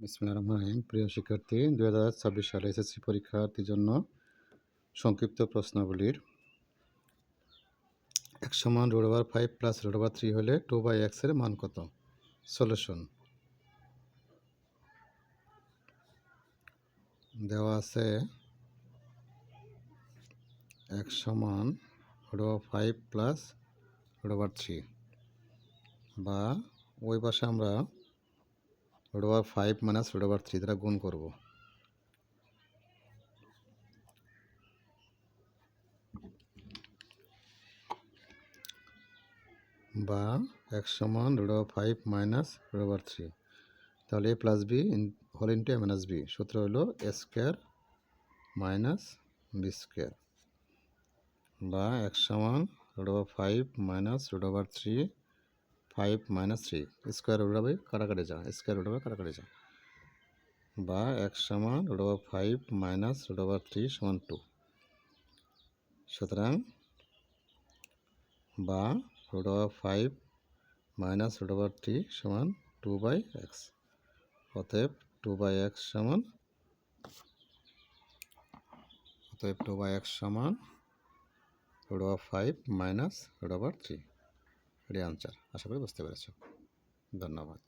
বিসমিল্লাহির রহমানির রহিম। প্রিয় শিক্ষার্থী, 2026 সালে এসএসসি পরীক্ষার্থীর জন্য সংক্ষিপ্ত প্রশ্নাবলীর x সমান √5 প্লাস √3 হলে 2/x এর মান কত? সলিউশন দেওয়া আছে x সমান √5 প্লাস √3, বা ওই পাশে আমরা √5 মাইনাস √3 দ্বারা গুণ করব। বা x সমান √5 মাইনাস √3, তাহলে a plus B whole into a minus B, সূত্র হলো a square minus B square. বা x সমান √5 মাইনাস √3, 5 মাইনাস 3, স্কোয়ার রুট হবে কাটাকাটি যা, স্কোয়ার রুট হবে কাটাকাটি যা। বা x সমান √5 মাইনাস √3 সমান 2, সুতরাং বা √5 মাইনাস √3 সমান 2/x, অতএব 2/x সমান √5 মাইনাস √3, এটি আনসার। আশা করি বুঝতে পেরেছ। ধন্যবাদ।